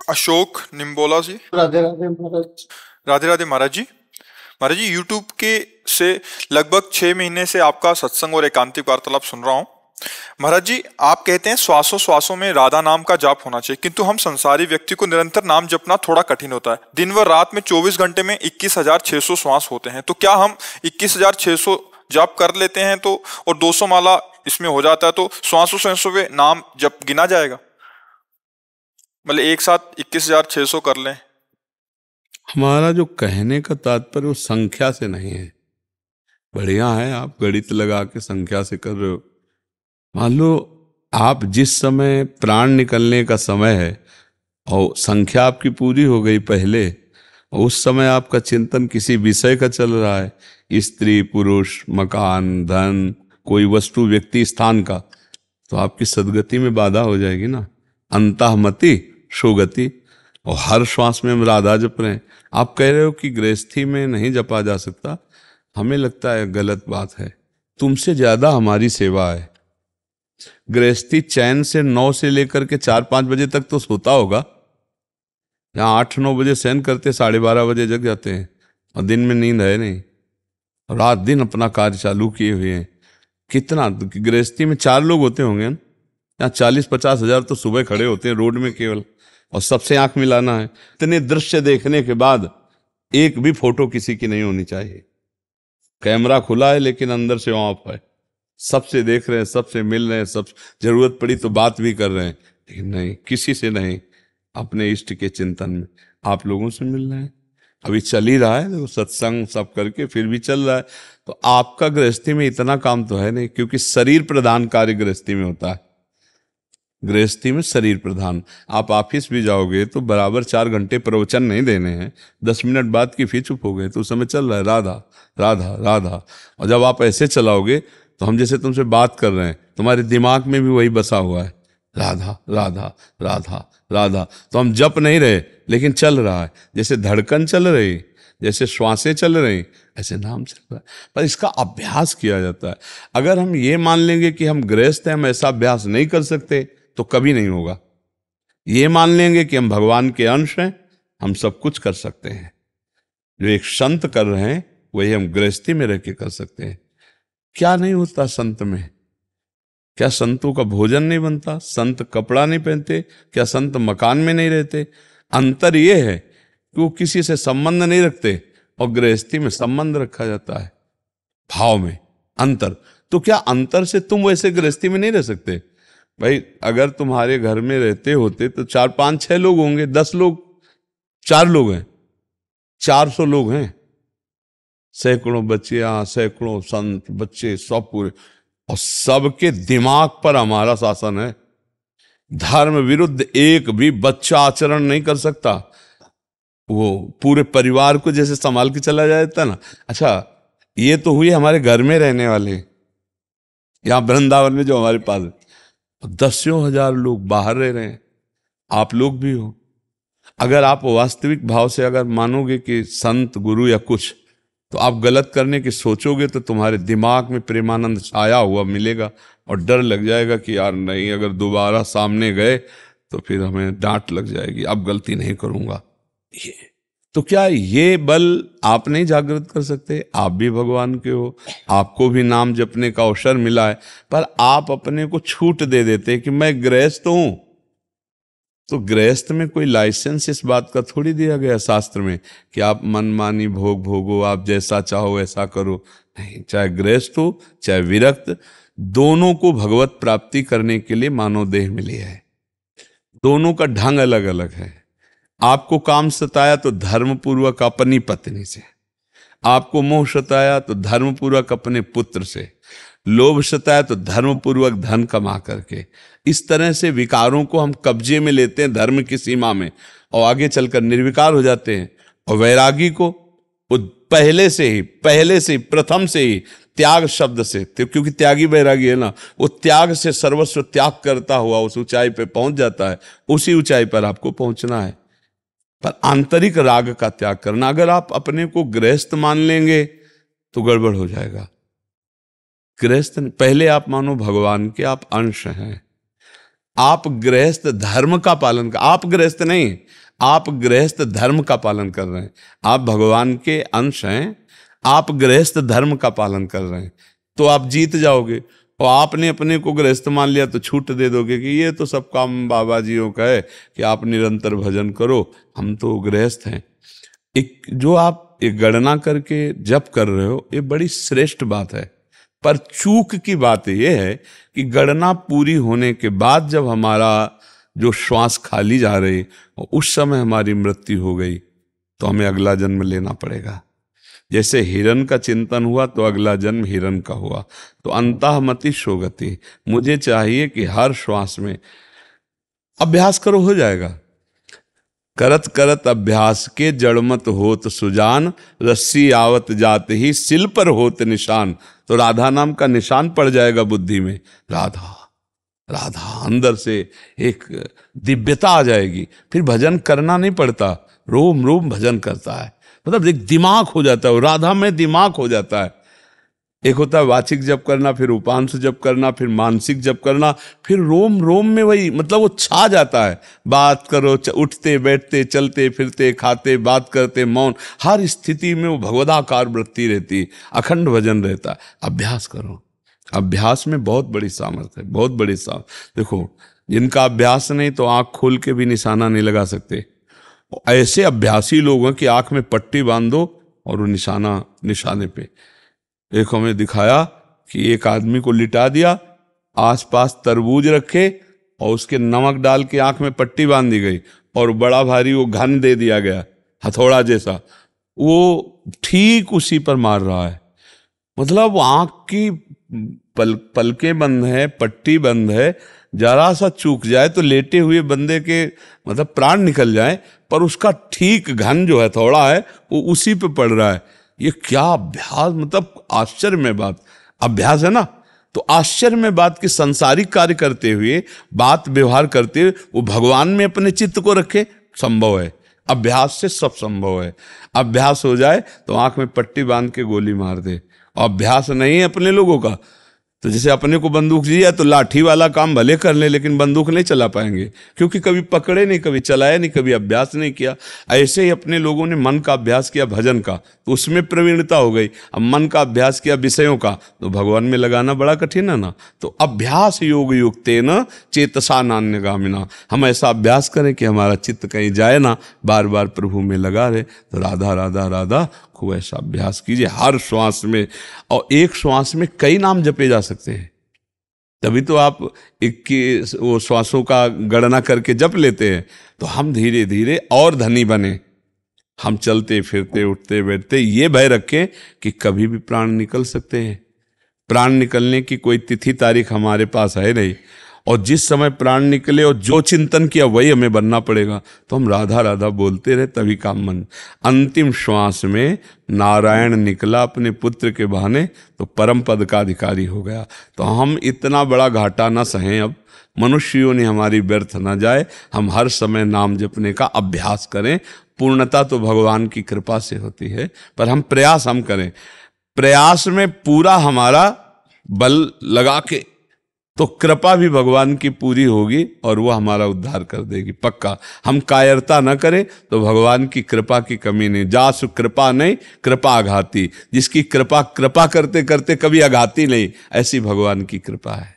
अशोक निम्बोला जी। राधे राधे महाराज। राधे राधे महाराज जी। महाराज जी, YouTube के से लगभग 6 महीने से आपका सत्संग और एकांतिक वार्तालाप सुन रहा हूँ। महाराज जी, आप कहते हैं श्वासों श्वासों में राधा नाम का जाप होना चाहिए, किंतु हम संसारी व्यक्ति को निरंतर नाम जपना थोड़ा कठिन होता है। दिन व रात में 24 घंटे में 21,600 श्वास होते हैं, तो क्या हम 21,600 जाप कर लेते हैं तो और 200 माला इसमें हो जाता है, तो श्वासों श्वासों में नाम जप गिना जाएगा? मतलब एक साथ 21,600 कर लें? हमारा जो कहने का तात्पर्य वो संख्या से नहीं है। बढ़िया है, आप गणित लगा के संख्या से कर रहे हो। मान लो आप जिस समय प्राण निकलने का समय है और संख्या आपकी पूरी हो गई पहले, और उस समय आपका चिंतन किसी विषय का चल रहा है, स्त्री पुरुष, मकान, धन, कोई वस्तु, व्यक्ति, स्थान का, तो आपकी सदगति में बाधा हो जाएगी ना। अंतःमति सुगति। और हर श्वास में हम राधा जप रहे हैं। आप कह रहे हो कि गृहस्थी में नहीं जपा जा सकता, हमें लगता है गलत बात है। तुमसे ज्यादा हमारी सेवा है। गृहस्थी चैन से 9 से लेकर के 4-5 बजे तक तो सोता होगा। यहाँ 8-9 बजे सहन करते, 12:30 बजे जग जाते हैं, और दिन में नींद है नहीं, और रात दिन अपना कार्य चालू किए हुए हैं। कितना गृहस्थी में 4 लोग होते होंगे ना, यहाँ 40-50 हजार तो सुबह खड़े होते हैं रोड में केवल, और सबसे आंख मिलाना है। इतने दृश्य देखने के बाद एक भी फोटो किसी की नहीं होनी चाहिए। कैमरा खुला है लेकिन अंदर से ऑफ है। सबसे देख रहे हैं, सबसे मिल रहे हैं, सब जरूरत पड़ी तो बात भी कर रहे हैं, लेकिन नहीं, किसी से नहीं। अपने इष्ट के चिंतन में आप लोगों से मिल रहे हैं। अभी चल ही रहा है, देखो सत्संग सब करके फिर भी चल रहा है। तो आपका गृहस्थी में इतना काम तो है नहीं, क्योंकि शरीर प्रधान कार्य गृहस्थी में होता है। गृहस्थी में शरीर प्रधान। आप ऑफिस भी जाओगे तो बराबर 4 घंटे प्रवचन नहीं देने हैं, 10 मिनट बाद की फिर चुप हो गए, तो उस समय चल रहा है राधा राधा राधा। और जब आप ऐसे चलाओगे तो हम जैसे तुमसे बात कर रहे हैं, तुम्हारे दिमाग में भी वही बसा हुआ है, राधा राधा राधा राधा। तो हम जप नहीं रहे लेकिन चल रहा है, जैसे धड़कन चल रही, जैसे श्वासें चल रही, ऐसे नाम चल रहा है। पर इसका अभ्यास किया जाता है। अगर हम ये मान लेंगे कि हम गृहस्थ हैं, हम ऐसा अभ्यास नहीं कर सकते, तो कभी नहीं होगा। ये मान लेंगे कि हम भगवान के अंश हैं, हम सब कुछ कर सकते हैं। जो एक संत कर रहे हैं वही हम गृहस्थी में रह के कर सकते हैं। क्या नहीं होता संत में? क्या संतों का भोजन नहीं बनता? संत कपड़ा नहीं पहनते? क्या संत मकान में नहीं रहते? अंतर ये है कि वो किसी से संबंध नहीं रखते, और गृहस्थी में संबंध रखा जाता है, भाव में अंतर। तो क्या अंतर से तुम वैसे गृहस्थी में नहीं रह सकते? भाई अगर तुम्हारे घर में रहते होते तो 4-5-6 लोग होंगे, 10 लोग, 4 लोग हैं, 400 लोग हैं, सैकड़ों बच्चियां, सैकड़ों संत, बच्चे, सब पूरे, और सबके दिमाग पर हमारा शासन है। धर्म विरुद्ध एक भी बच्चा आचरण नहीं कर सकता। वो पूरे परिवार को जैसे संभाल के चला जाता ना। अच्छा, ये तो हुई हमारे घर में रहने वाले, यहाँ वृंदावन में जो हमारे पास है, 10,000 लोग बाहर रह रहे हैं, आप लोग भी हो। अगर आप वास्तविक भाव से अगर मानोगे कि संत गुरु या कुछ, तो आप गलत करने की सोचोगे तो तुम्हारे दिमाग में प्रेमानंद छाया हुआ मिलेगा, और डर लग जाएगा कि यार नहीं, अगर दोबारा सामने गए तो फिर हमें डांट लग जाएगी, अब गलती नहीं करूंगा। ये तो क्या ये बल आप नहीं जागृत कर सकते? आप भी भगवान के हो, आपको भी नाम जपने का अवसर मिला है, पर आप अपने को छूट दे देते कि मैं गृहस्थ हूं। तो गृहस्थ में कोई लाइसेंस इस बात का थोड़ी दिया गया शास्त्र में कि आप मनमानी भोग भोगो, आप जैसा चाहो ऐसा करो। नहीं, चाहे गृहस्थ हो चाहे विरक्त, दोनों को भगवत प्राप्ति करने के लिए मानव देह मिली है। दोनों का ढंग अलग अलग है। आपको काम सताया तो धर्मपूर्वक अपनी पत्नी से, आपको मोह सताया तो धर्मपूर्वक अपने पुत्र से, लोभ सताया तो धर्मपूर्वक धन कमा करके। इस तरह से विकारों को हम कब्जे में लेते हैं धर्म की सीमा में, और आगे चलकर निर्विकार हो जाते हैं। और वैरागी को वो पहले से ही प्रथम से ही त्याग शब्द से, क्योंकि त्यागी वैरागी है ना, वो त्याग से सर्वस्व त्याग करता हुआ उस ऊंचाई पे पहुंच जाता है। उसी ऊंचाई पर आपको पहुंचना है, पर आंतरिक राग का त्याग करना। अगर आप अपने को गृहस्थ मान लेंगे तो गड़बड़ हो जाएगा। गृहस्थ पहले आप मानो भगवान के आप अंश हैं, आप गृहस्थ धर्म का पालन कर, आप गृहस्थ नहीं, आप गृहस्थ धर्म का पालन कर रहे हैं। आप भगवान के अंश हैं, आप गृहस्थ धर्म का पालन कर रहे हैं, तो आप जीत जाओगे। और आपने अपने को गृहस्थ मान लिया तो छूट दे दोगे कि ये तो सब काम बाबा जियों का है कि आप निरंतर भजन करो, हम तो गृहस्थ हैं। एक जो आप एक गणना करके जप कर रहे हो, ये बड़ी श्रेष्ठ बात है। पर चूक की बात यह है कि गणना पूरी होने के बाद जब हमारा जो श्वास खाली जा रही और उस समय हमारी मृत्यु हो गई, तो हमें अगला जन्म लेना पड़ेगा। जैसे हिरण का चिंतन हुआ तो अगला जन्म हिरण का हुआ। तो अंतःमति शोगति, मुझे चाहिए कि हर श्वास में अभ्यास करो, हो जाएगा। करत करत अभ्यास के जड़मत होत सुजान, रस्सी आवत जात ही सिल पर होत निशान। तो राधा नाम का निशान पड़ जाएगा बुद्धि में, राधा राधा, अंदर से एक दिव्यता आ जाएगी। फिर भजन करना नहीं पड़ता, रोम रोम भजन करता है, मतलब एक दिमाग हो जाता है, राधा में दिमाग हो जाता है। एक होता है वाचिक जप करना, फिर उपांश जप करना, फिर मानसिक जप करना, फिर रोम रोम में वही, मतलब वो छा जाता है। बात करो, उठते बैठते चलते फिरते खाते बात करते मौन, हर स्थिति में वो भगवदाकार वृत्ति रहती, अखंड भजन रहता है। अभ्यास करो, अभ्यास में बहुत बड़ी सामर्थ्य है, बहुत बड़ी सामर्थ्य। देखो, जिनका अभ्यास नहीं तो आंख खोल के भी निशाना नहीं लगा सकते। ऐसे अभ्यासी लोगों की आंख में पट्टी बांध दो और वो निशाने पे। एक हमें दिखाया कि एक आदमी को लिटा दिया, आसपास तरबूज रखे और उसके नमक डाल के आंख में पट्टी बांध दी गई और बड़ा भारी वो घन दे दिया गया, हथौड़ा जैसा, वो ठीक उसी पर मार रहा है। मतलब आंख की पलकें बंद है, पट्टी बंद है, जरा सा चूक जाए तो लेटे हुए बंदे के मतलब प्राण निकल जाए, पर उसका ठीक घन जो है थोड़ा है वो उसी पे पड़ रहा है। ये क्या अभ्यास, मतलब आश्चर्य में बात, अभ्यास है ना। तो आश्चर्य में बात कि संसारिक कार्य करते हुए, बात व्यवहार करते हुए वो भगवान में अपने चित्त को रखे, संभव है। अभ्यास से सब संभव है। अभ्यास हो जाए तो आंख में पट्टी बांध के गोली मार दे। और अभ्यास नहीं है अपने लोगों का, तो जैसे अपने को बंदूक दी है तो लाठी वाला काम भले कर ले लेकिन बंदूक नहीं चला पाएंगे, क्योंकि कभी पकड़े नहीं, कभी चलाया नहीं, कभी अभ्यास नहीं किया। ऐसे ही अपने लोगों ने मन का अभ्यास किया, भजन का, तो उसमें प्रवीणता हो गई। अब मन का अभ्यास किया विषयों का, तो भगवान में लगाना बड़ा कठिन है ना। तो अभ्यास योग युक्तेन चेतसा नान्यगामिना, हम ऐसा अभ्यास करें कि हमारा चित्त कहीं जाए ना, बार बार प्रभु में लगा रहे। तो राधा राधा राधा खूब ऐसा अभ्यास कीजिए हर श्वास में। और एक श्वास में कई नाम जपे जा सकते हैं, तभी तो आप 21 वो श्वासों का गणना करके जप लेते हैं। तो हम धीरे धीरे और धनी बने। हम चलते फिरते उठते बैठते ये भय रखें कि कभी भी प्राण निकल सकते हैं। प्राण निकलने की कोई तिथि तारीख हमारे पास है नहीं, और जिस समय प्राण निकले और जो चिंतन किया वही हमें बनना पड़ेगा। तो हम राधा राधा बोलते रहे, तभी काम मन। अंतिम श्वास में नारायण निकला अपने पुत्र के बहाने, तो परम पद का अधिकारी हो गया। तो हम इतना बड़ा घाटा ना सहें, अब मनुष्यों ने हमारी व्यर्थ ना जाए। हम हर समय नाम जपने का अभ्यास करें। पूर्णता तो भगवान की कृपा से होती है, पर हम प्रयास हम करें। प्रयास में पूरा हमारा बल लगा के, तो कृपा भी भगवान की पूरी होगी और वो हमारा उद्धार कर देगी पक्का। हम कायरता न करें तो भगवान की कृपा की कमी नहीं। जासु कृपा नहीं कृपा आघाती, जिसकी कृपा करते करते कभी आघाती नहीं, ऐसी भगवान की कृपा है।